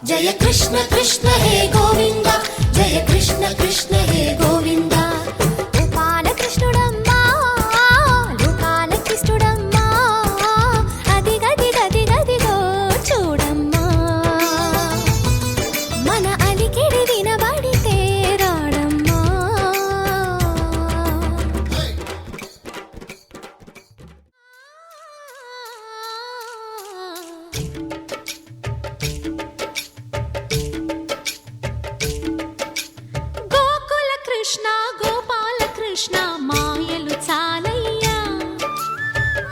జయ కృష్ణ కృష్ణ హే గోవింద, జయ కృష్ణ కృష్ణ హే గోవింద. బాలకృష్ణుడమ్మా లోకాలకిష్టుడమ్మా, అది గది గది గదిగో చూడమ్మా, మన అలికిడి వినబడితే రాడమ్మా. గోకుల కృష్ణ గోపాల కృష్ణ మాయలు చాలయ్యా,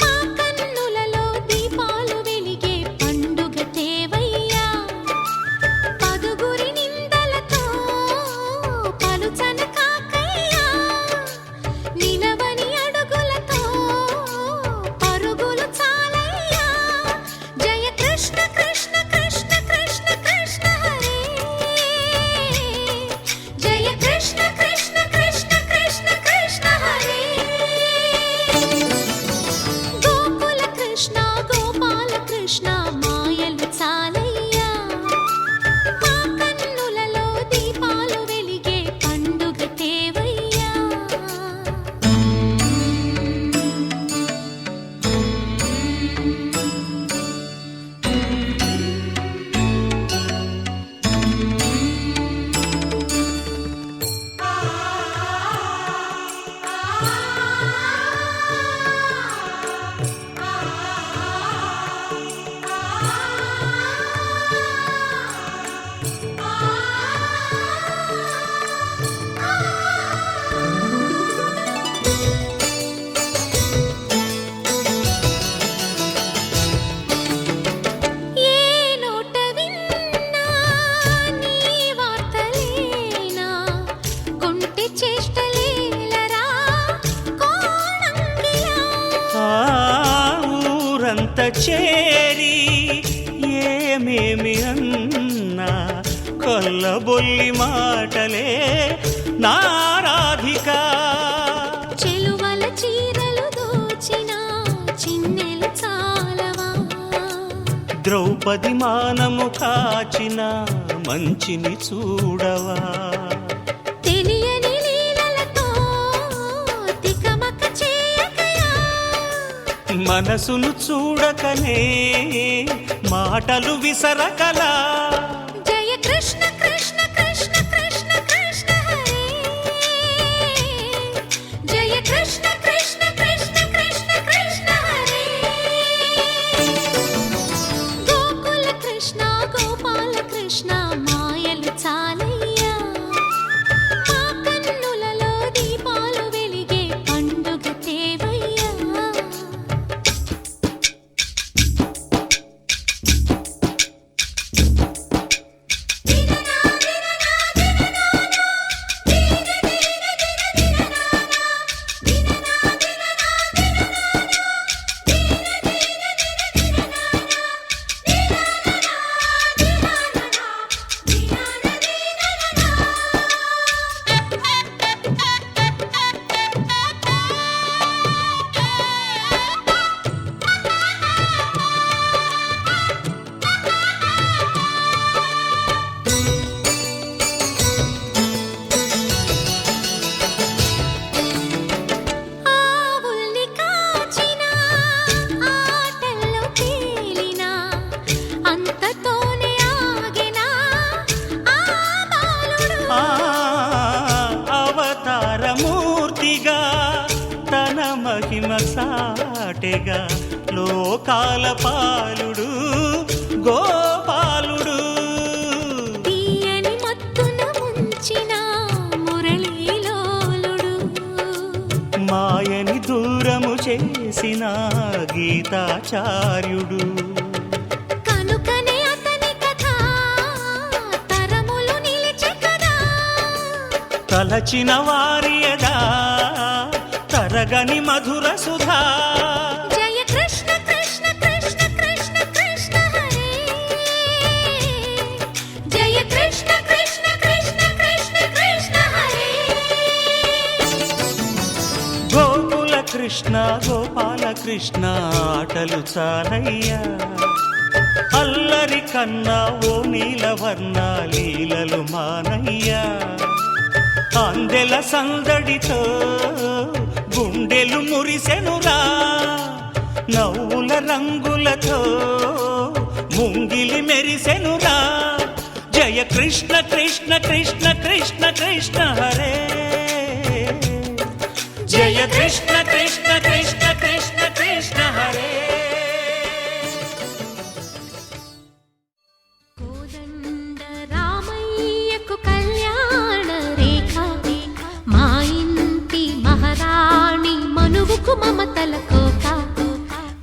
మా కన్నులలో దీపాలు వెలిగే పండుగ తేవయ్యా. పదుగురి నిందలతో పలుచన కాకయ్యా, నిలవని అడుగులతో పరుగులు చాలయ్యా. జయ కృష్ణ కృష్ణ కృష్ణ కృష్ణ కృష్ణ హరే, జయ కృష్ణ కృష్ణ కృష్ణ కృష్ణ కృష్ణ హరే. గోకుల కృష్ణ గోపాల కృష్ణ మాయలు చాలయ్యా, మా కన్నులలో దీపాలు వెలిగే పండుగ తేవయ్యా. ఏ నోట విన్నా నీ వార్తలేనా, కొంటె చేష్టలేలరా కోణంగిలా. ఆ ఊరంత చేరి ఏమేమి అన్నా కొల్లబొల్లి మాటలే నారాధిక. చెలువల చీరలు దోచిన చిన్నెలు చాలవా, ద్రౌపది మానము కాచిన మంచిని చూడవా. తెలియని లీలలతో తికమక చేయకయా. మనసును చూడకనే మాటలు విసరకలా. జయ కృష్ణ కృష్ణ కృష్ణ కృష్ణ కృష్ణ హరే, జయ కృష్ణ కృష్ణ కృష్ణ కృష్ణ కృష్ణ హరే. గోకుల కృష్ణ గోపాల కృష్ణ మాయలు చాలయ్యా, మా కన్నులలో దీపాలు వెలిగే పండుగ తేవయ్యా. ఆవుల్ని కాచిన ఆటల్లో తేలిన అంతతోనే ఆగిన ఆ బాలుడు. ఆ అవతారమూర్తిగా తన మహిమ సాటెగా లోకాల పాలుడు గోపాలుడు. తీయని మత్తున ముంచిన మురళీలోలుడు, మాయని దూరము చేసిన గీతాచార్యుడు. కనుకనే అతని కథ తరములు నిలిచె కదా. తలచిన వారియదా తరగని మధుర సుధా. జయ కృష్ణ కృష్ణ కృష్ణ కృష్ణ కృష్ణ హరే, జయ కృష్ణ కృష్ణ కృష్ణ కృష్ణ కృష్ణ హరే. గోకుల కృష్ణ గోపాల కృష్ణ ఆటలు చాలయ్యా, అల్లరి అందరికన్నా ఓ నీలవర్ణ లీలలు మానయ్యా అందెల సందడితో గుండెలు మురిసెనురా నవ్వుల రంగులతో ముంగిలి మెరిసెనురా జయ కృష్ణ కృష్ణ కృష్ణ కృష్ణ కృష్ణ హరే జయ కృష్ణ కృష్ణ కృష్ణ కృష్ణ కృష్ణ హరే కోదండ రామయ్యకు కళ్యాణ రేఖ మా ఇంటి మహారాణి మనువుకు మమతల కోక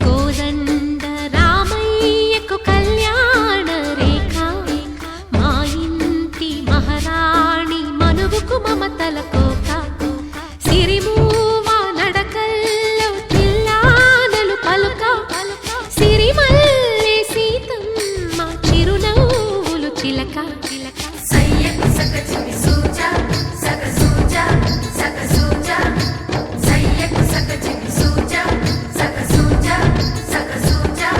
కోదండ రామయ్యకు కళ్యాణ రేఖ మా ఇంటి మహారాణి మనువుకు మమతల కోక సిరిమూవ నడకల్లో తిల్లానలు పలుక సిరిమల్లె సీతమ్మ చిరునవ్వులు చిలక సయ్యకు సకచిమి సూజా సక సూజా సక సూజా సయ్యకు సకచిమి సూజా సక సూజా సక సూజా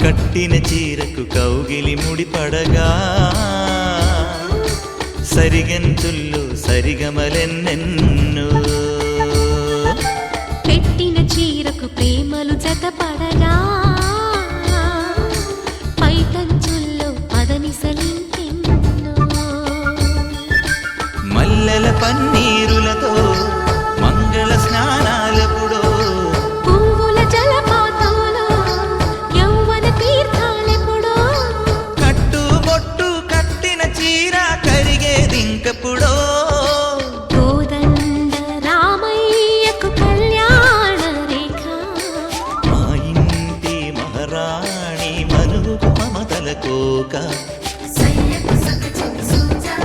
కట్టిన చీరకు కౌగిలి ముడిపడగా సరిగంతుల్లో సరిగమలెన్నెన్నో పెట్టిన చీరకు ప్రేమలు జతపడగా పైటంచుల్లో పదనిసలింకెన్నో మల్లెల పన్నీరులతో మంగళ స్నానాలెప్పుడో పువ్వుల జలపాతంలో యౌవన తీర్థాలెప్పుడో కట్టుబొట్టు కట్టిన చీర కరిగేదింకప్పుడో కోదండ రామయ్యకు కళ్యాణ రేఖ మా ఇంటి మహారాణి మనువుకు మమతల కోక సయ్యకు సకచిమి సూజా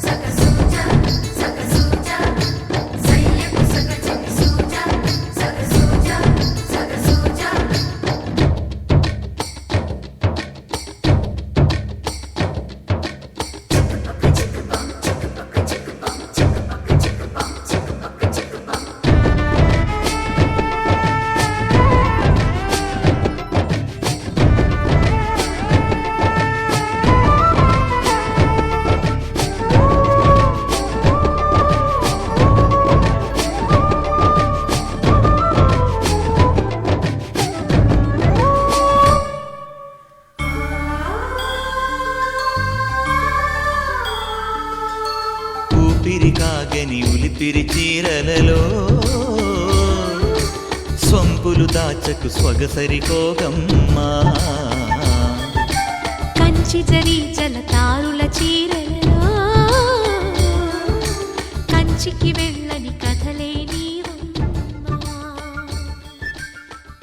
సక సూజా సక సూజా సయ్యకు సకచిమి సూజా సక సూజా సక సూజా ఊపిరి కాగని ఉలిపిరి చీరలలో సొంపులు దాచకు స్వగసరి కోగమ్మా కంచి జరి జలతారుల చీరలలో కంచికి వెళ్ళని కథలే నీవమ్మా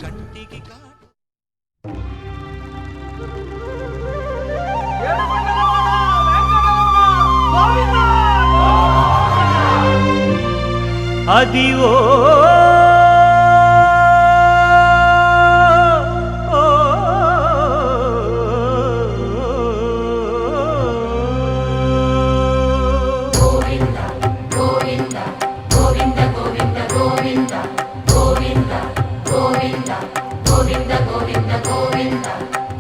కంటికి కాటు అది ఓ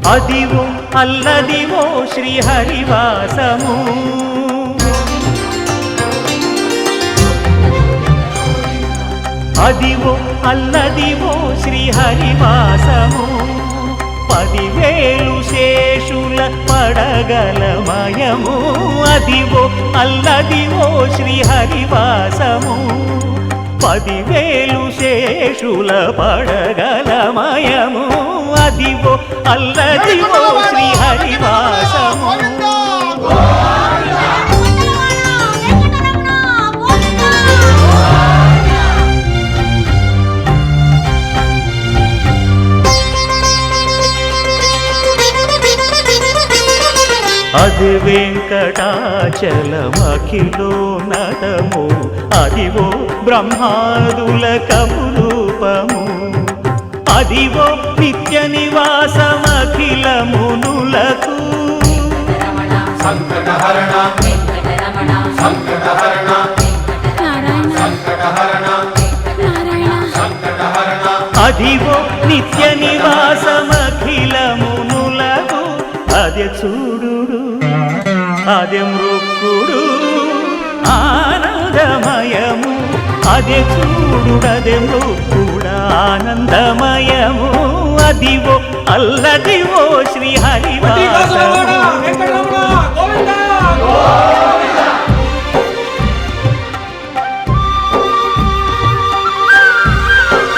అదివో అల్లదివో శ్రీహరివాసము అదివో అల్లదివో శ్రీహరివాసము 10,000 శేషుల పడగలమయము అదివో అల్లదివో శ్రీహరివాసము 10,000 శేషుల పడగలమయము అదివో అల్లదివో శ్రీహరివాసము అది వెంకటాచలమఖిలోన్నతము అదివో బ్రహ్మాదుల కపురూపము అదివో నిత్య నివాసమఖిలమునులకు సంకటహరణ వెంకటరమణ సంకటహరణ నారాయణ సంకటహరణ నారాయణ సంకటహరణ అదివో నిత్య నివాసమఖిలమునులకు అదే చూడుడు అదే మృక్కుడు ఆనందమయము అదే చూడుడదే మృక్కుడు ఆనందమయము అదివో అల్లదివో శ్రీ హరివాసము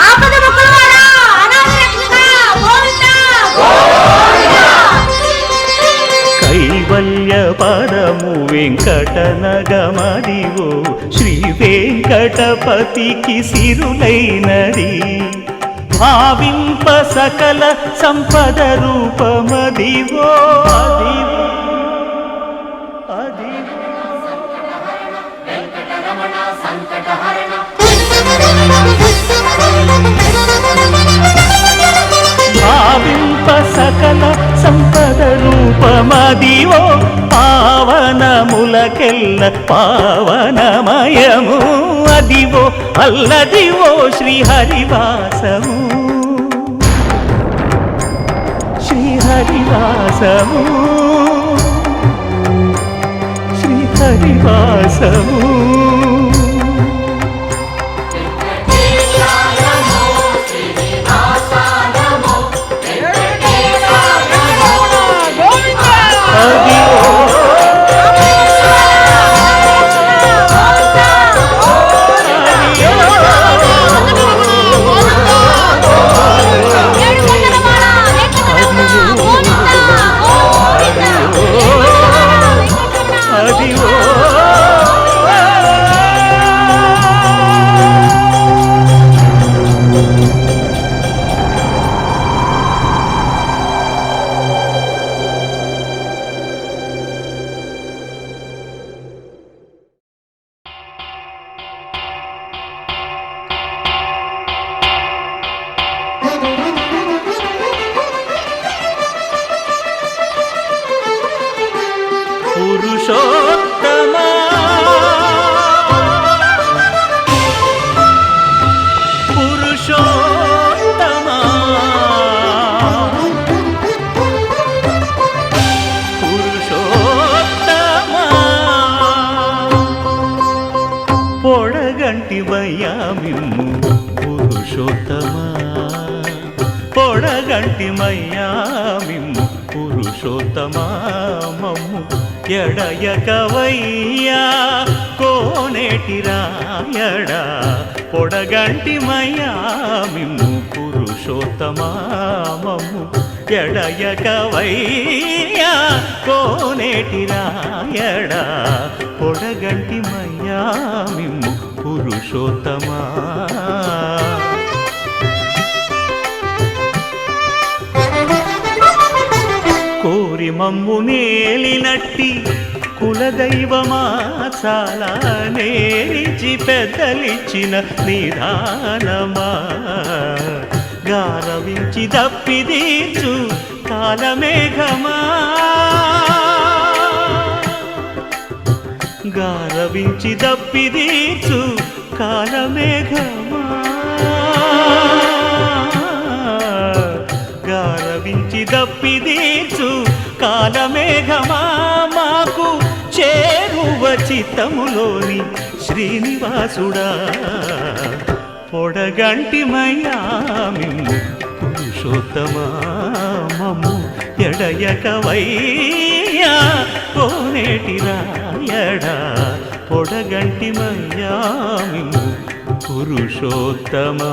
ఆపద ముక్కులవాడా అనాథ రక్షక గోవిందా కైవల్య పదము వెంకటనగమదివో శ్రీ వెంకటపతికి సిరులైనది భావింప సకల సంపద రూపమదివో అదివో అదివో భావింప సకల సంపద రూపమదివో పావనములకెల్ల పావనమయము అదివో అల్లదివో శ్రీ హరివాసము శ్రీ హరివాసము శ్రీ హరివాసము పురుషోత్తమా పురుషోత్తమా పురుషోత్తమా పొడగంటి మయ్యామిమ్ము పురుషోత్తమా పొడగంటి మయ్యామిమ్ము పురుషోత్తమా మమ్ము ఎడయకవయ్యా కోనేటి రాయడా పొడగంటి మయ్యామిమ్ము పురుషోత్తమా మమ్ము ఎడయకవయ్యా కోనేటి రాయడా పొడగంటి మయ్యామిమ్ము పురుషోత్తమా కోరి మమ్ము నేలినట్టి కులదైవమా చాలా నేరిచి పెద్దలిచ్చిన నిదానమా గారవించి దప్పిదీర్చు కాలమేఘమా గారవించి దప్పిదీర్చు కాలమేఘమా గారవించి దప్పిదీర్చు కాలమేఘమా మాకు చేరువ చిత్తములోని శ్రీనివాసుడా పొడగంటి మయ్యామిమ్ము పురుషోత్తమా మమ్ము ఎడయకవయ్యా కోనేటి రాయడా పొడగంటి మయ్యామిమ్ము పురుషోత్తమా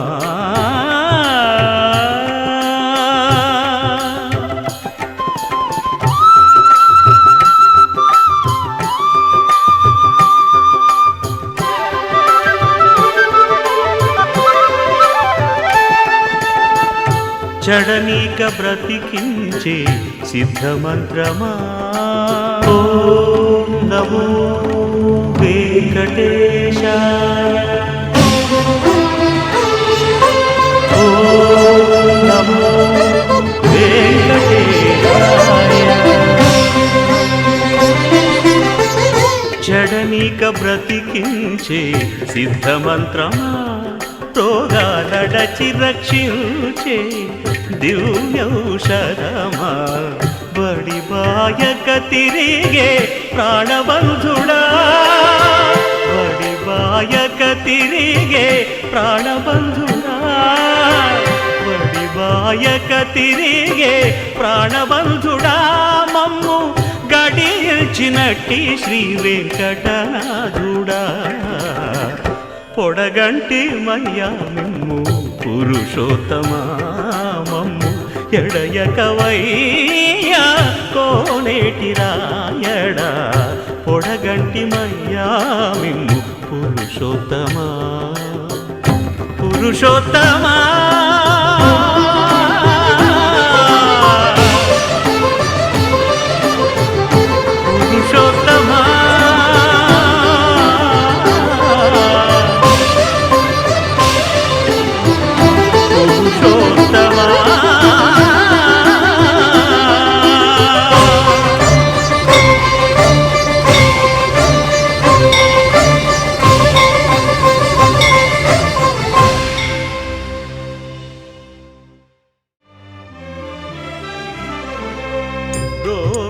చెడనీక బ్రతికించే సిద్ధమంత్రమా ఓం నమో వెంకటేశాయ ఓం నమో వెంకటేశాయ జడనీక బ్రతికించే సిద్ధమంత్రమా రోగాలడచి రక్షించే దివ్యౌషధమా బడి బాయక తిరిగే ప్రాణబంధుడా బడి బాయక తిరిగే ప్రాణబంధుడా బడి బాయక తిరిగే ప్రాణబంధుడా మమ్ము గడిచినట్టి శ్రీ వెంకటనాథుడా పొడగంటి మయ్యా మిమ్ము పురుషోత్తమా మమ్ము ఎడయకవయ్యా కోనేటి రాయడా పొడగంటి మయ్యా మిమ్ము పురుషోత్తమా పురుషోత్తమా పురుషోత్తమా పురుషోత్తమా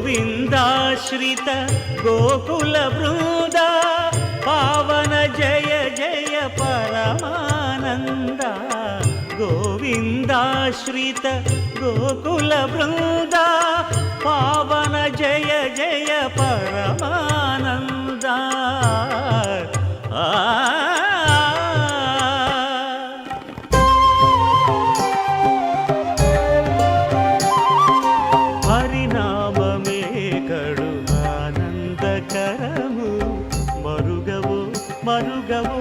గోవిందాశ్రిత గోకుల బృంద పావన జయ జయ పరమానంద గోవిందాశ్రిత గోకుల బృంద పావన జయ జయ పరమానంద హరినామమే కడు ఆనందకరము మరుగవో మరుగవో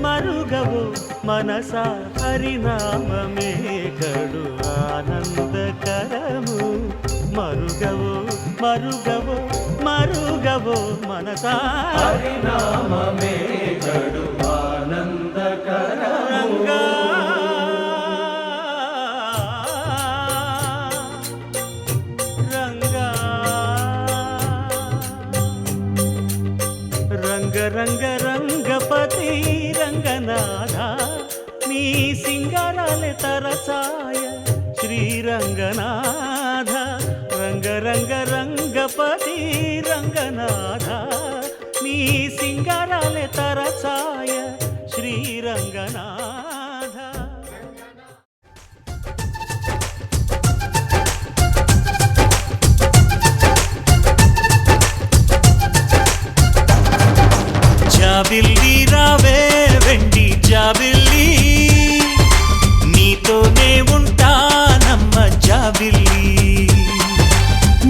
మరుగవో మనస హరినామమే కడు ఆనందకరము మరుగవో మరుగవో మరుగవో మనస హరినామమే కడు ఆనందకరము రంగ రంగ రంగపతి రంగనాథ నీ సింగారాలే తరసాయ శ్రీరంగనాథ రంగ రంగ రంగపతి రంగనాథ నీ సింగారాలే తరసాయ శ్రీరంగనాథ జాబిల్లి రావే వెండి జాబిల్లి నీతోనే ఉంటానమ్మ జాబిల్లి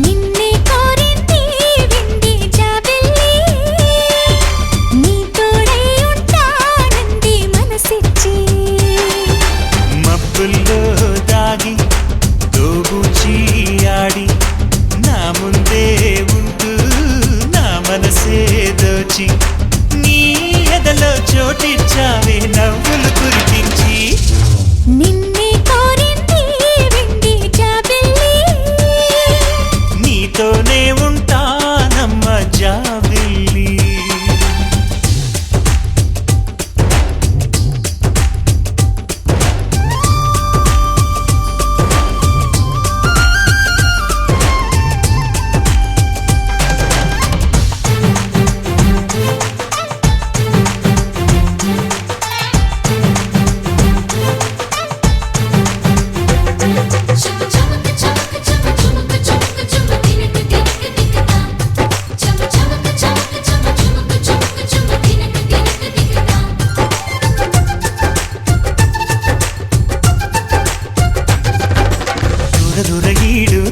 నిన్నే కోరింది వెండి జాబిల్లి నీ తోడై ఉంటానంది మనసిచ్చి మబ్బుల్లో దాగి దోబూచి ఆడి నా ముందే ఉంటూ నా మనసే దోచి నీ ఎదలో చోటిచ్చావే నవ్వులు కురిపించి నిన్నే కోరింది వెండి జాబిల్లి నీతోనే ఉంటానమ్మ జాబిల్లి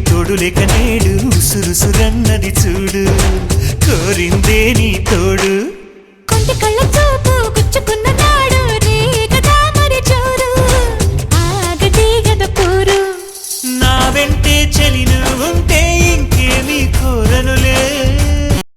తోడులేక నేడు ఉసురుసురన్నది చూడు కోరిందే నీ తోడు